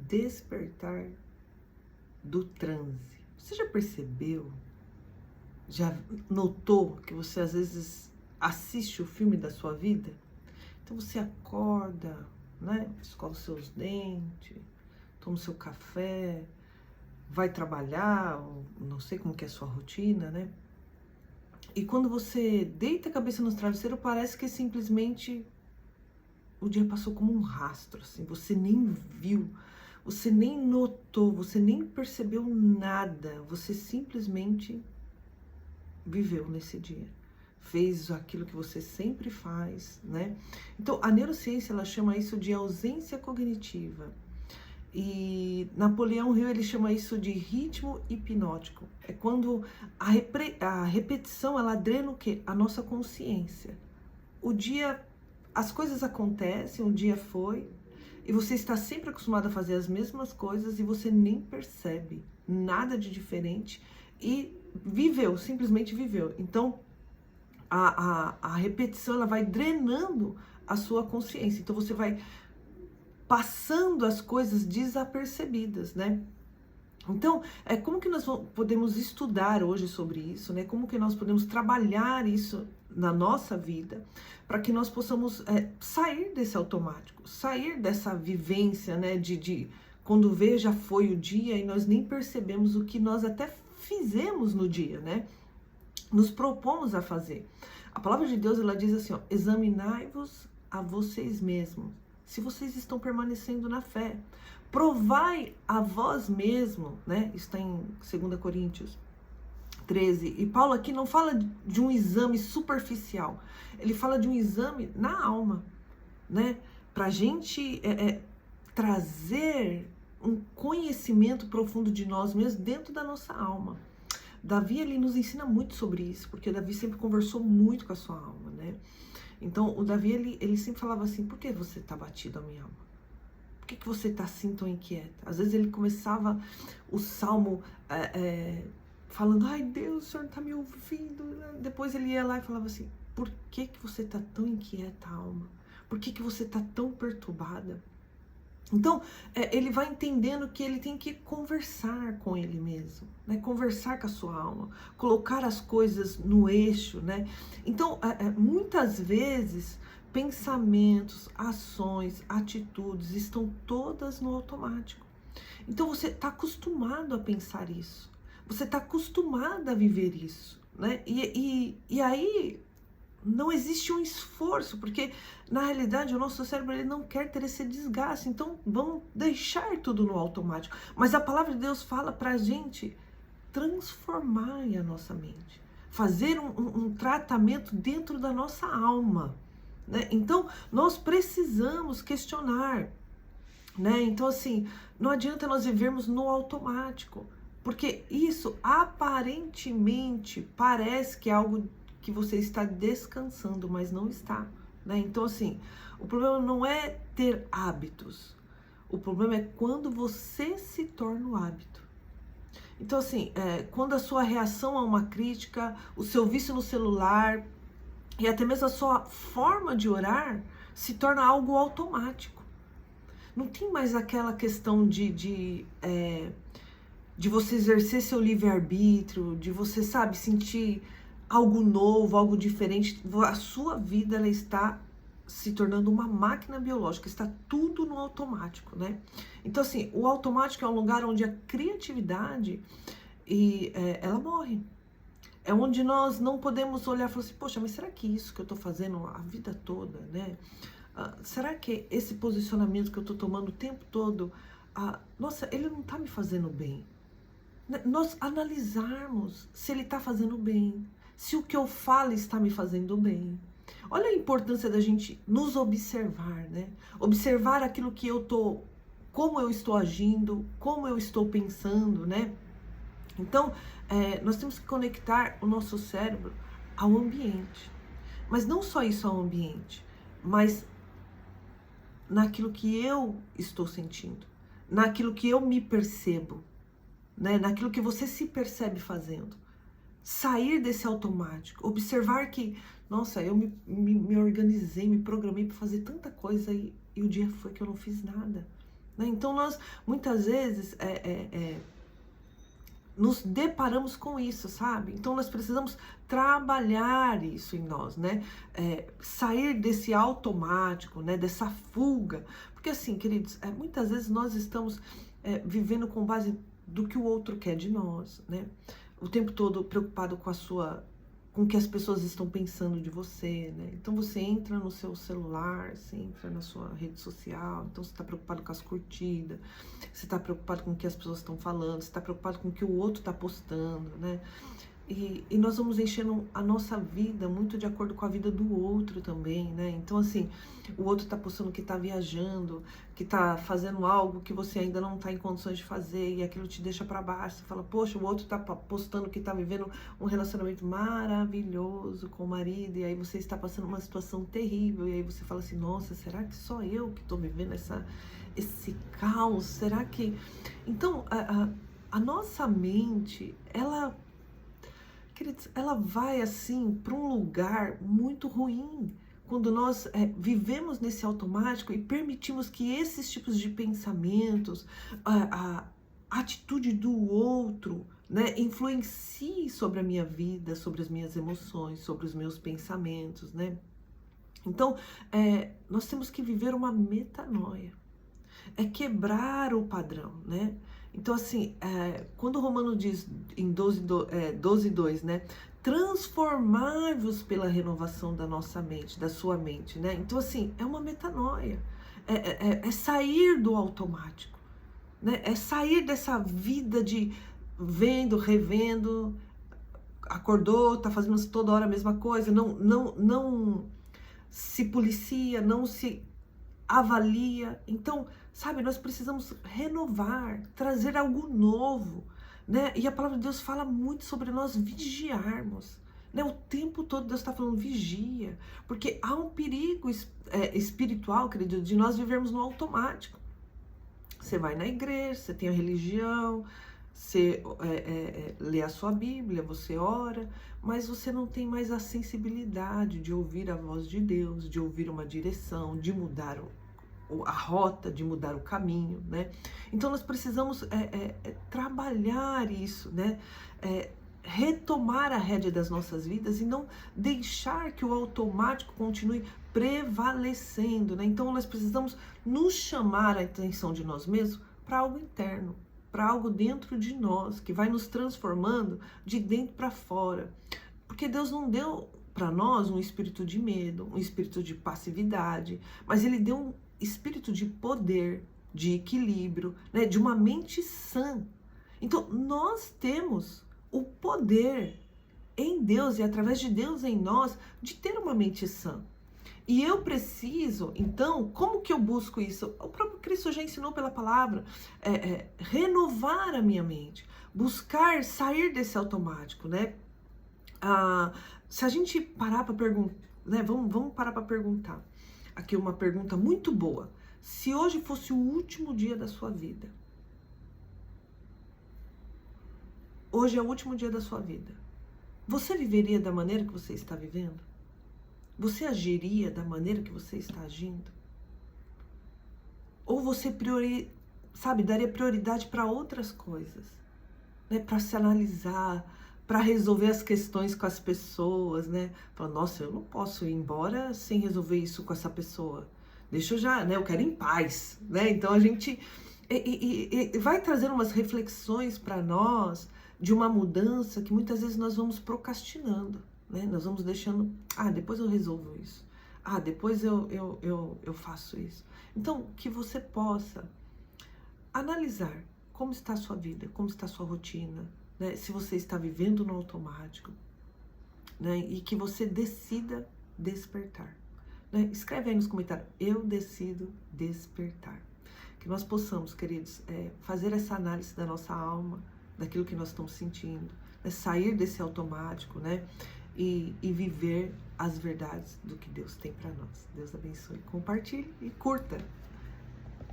despertar do transe. Você já percebeu? Já notou que você às vezes assiste o filme da sua vida? Então você acorda, né? Escova os seus dentes, toma o seu café, vai trabalhar, não sei como que é a sua rotina, né? E quando você deita a cabeça no travesseiro, parece que simplesmente o dia passou como um rastro, assim, você nem viu, você nem notou, você nem percebeu nada, você simplesmente viveu nesse dia, fez aquilo que você sempre faz, né? Então, a neurociência, ela chama isso de ausência cognitiva. E Napoleão Hill, ele chama isso de ritmo hipnótico. É quando a repetição, ela drena o quê? A nossa consciência. O dia, as coisas acontecem, um dia foi, e você está sempre acostumado a fazer as mesmas coisas e você nem percebe nada de diferente e viveu, simplesmente viveu. Então, a repetição, ela vai drenando a sua consciência. Então, você vai passando as coisas desapercebidas, né? Então, como que nós podemos estudar hoje sobre isso, né? Como que nós podemos trabalhar isso na nossa vida para que nós possamos sair desse automático, sair dessa vivência, né? De quando vê, já foi o dia e nós nem percebemos o que nós até fizemos no dia, né? Nos propomos a fazer. A palavra de Deus, ela diz assim, ó, examinai-vos a vocês mesmos, se vocês estão permanecendo na fé. Provai a vós mesmo, né? Está em 2 Coríntios 13. E Paulo aqui não fala de um exame superficial. Ele fala de um exame na alma, né? Pra gente trazer um conhecimento profundo de nós mesmos dentro da nossa alma. Davi, ele nos ensina muito sobre isso, porque Davi sempre conversou muito com a sua alma, né? Então, o Davi, ele sempre falava assim, por que você está batido, a minha alma? Por que você está assim tão inquieta? Às vezes ele começava o salmo falando, ai Deus, o Senhor está me ouvindo. Depois ele ia lá e falava assim, por que você está tão inquieta, alma? Por que você está tão perturbada? Então, ele vai entendendo que ele tem que conversar com ele mesmo, né? Conversar com a sua alma, colocar as coisas no eixo, né? Então, muitas vezes, pensamentos, ações, atitudes estão todas no automático. Então, você está acostumado a pensar isso, você está acostumado a viver isso, né? E aí não existe um esforço, porque na realidade o nosso cérebro, ele não quer ter esse desgaste, então vamos deixar tudo no automático. Mas a palavra de Deus fala pra gente transformar a nossa mente, fazer um tratamento dentro da nossa alma, né? Então nós precisamos questionar, né? Então assim, não adianta nós vivermos no automático, porque isso aparentemente parece que é algo que você está descansando, mas não está, né? Então assim, o problema não é ter hábitos, o problema é quando você se torna o hábito. Então assim, quando a sua reação a uma crítica, o seu vício no celular e até mesmo a sua forma de orar se torna algo automático. Não tem mais aquela questão de você exercer seu livre-arbítrio, de você, sabe, sentir algo novo, algo diferente. A sua vida, ela está se tornando uma máquina biológica, está tudo no automático, né? Então assim, o automático é um lugar onde a criatividade ela morre. É onde nós não podemos olhar e falar assim, poxa, mas será que isso que eu estou fazendo a vida toda, né? Será que esse posicionamento que eu estou tomando o tempo todo, nossa, ele não está me fazendo bem? Nós analisarmos se ele está fazendo bem, se o que eu falo está me fazendo bem. Olha a importância da gente nos observar, né? Observar aquilo que eu tô, como eu estou agindo, como eu estou pensando, né? Então, nós temos que conectar o nosso cérebro ao ambiente. Mas não só isso ao ambiente, mas naquilo que eu estou sentindo, naquilo que eu me percebo, né? Naquilo que você se percebe fazendo. Sair desse automático, observar que, nossa, eu me organizei, me programei para fazer tanta coisa e o dia foi que eu não fiz nada, né? Então nós muitas vezes nos deparamos com isso, sabe? Então nós precisamos trabalhar isso em nós, né? Sair desse automático, né? Dessa fuga. Porque assim, queridos, muitas vezes nós estamos vivendo com base do que o outro quer de nós, né? O tempo todo preocupado com o que as pessoas estão pensando de você, né? Então você entra no seu celular, você entra na sua rede social, então você está preocupado com as curtidas, você está preocupado com o que as pessoas estão falando, você está preocupado com o que o outro está postando, né? E nós vamos enchendo a nossa vida muito de acordo com a vida do outro também, né? Então, assim, o outro tá postando que tá viajando, que tá fazendo algo que você ainda não tá em condições de fazer, e aquilo te deixa para baixo. Você fala, poxa, o outro tá postando que tá vivendo um relacionamento maravilhoso com o marido, e aí você está passando uma situação terrível, e aí você fala assim, nossa, será que só eu que tô vivendo esse caos? Será que... Então, a nossa mente, queridos, ela vai assim para um lugar muito ruim quando nós vivemos nesse automático e permitimos que esses tipos de pensamentos, a atitude do outro, né, influencie sobre a minha vida, sobre as minhas emoções, sobre os meus pensamentos, né? Então, nós temos que viver uma metanoia, quebrar o padrão, né? Então, assim, quando o Romano diz em 12:2, né? Transformai-vos pela renovação da nossa mente, da sua mente, né? Então, assim, é uma metanoia. É sair do automático, né? É sair dessa vida de vendo, revendo, acordou, tá fazendo toda hora a mesma coisa, não se policia, não se avalia. Então, sabe, nós precisamos renovar, trazer algo novo, né? E a palavra de Deus fala muito sobre nós vigiarmos, né? O tempo todo Deus está falando vigia, porque há um perigo espiritual, querido, de nós vivermos no automático. Você vai na igreja, você tem a religião, você lê a sua Bíblia, você ora, mas você não tem mais a sensibilidade de ouvir a voz de Deus, de ouvir uma direção, de mudar a rota, de mudar o caminho, né? Então nós precisamos trabalhar isso, né? Retomar a rédea das nossas vidas e não deixar que o automático continue prevalecendo, né? Então nós precisamos nos chamar a atenção de nós mesmos para algo interno, para algo dentro de nós, que vai nos transformando de dentro para fora. Porque Deus não deu para nós um espírito de medo, um espírito de passividade, mas Ele deu um espírito de poder, de equilíbrio, né, de uma mente sã. Então, nós temos o poder em Deus e através de Deus em nós de ter uma mente sã. E eu preciso, então, como que eu busco isso? O próprio Cristo já ensinou pela palavra, renovar a minha mente, buscar sair desse automático, né? Se a gente parar para perguntar, né? Vamos parar para perguntar. Aqui uma pergunta muito boa. Se hoje fosse o último dia da sua vida, hoje é o último dia da sua vida, você viveria da maneira que você está vivendo? Você agiria da maneira que você está agindo? Ou você daria prioridade para outras coisas, né? Para se analisar, para resolver as questões com as pessoas, né? Fala, nossa, eu não posso ir embora sem resolver isso com essa pessoa. Deixa eu já, né? Eu quero ir em paz, né? Então a gente vai trazendo umas reflexões para nós de uma mudança que muitas vezes nós vamos procrastinando, né? Nós vamos deixando, depois eu resolvo isso. Depois eu faço isso. Então, que você possa analisar como está a sua vida, como está a sua rotina, né? Se você está vivendo no automático, né? E que você decida despertar, né? Escreve aí nos comentários, eu decido despertar. Que nós possamos, queridos, fazer essa análise da nossa alma, daquilo que nós estamos sentindo, né? Sair desse automático, né? E viver as verdades do que Deus tem para nós. Deus abençoe. Compartilhe e curta.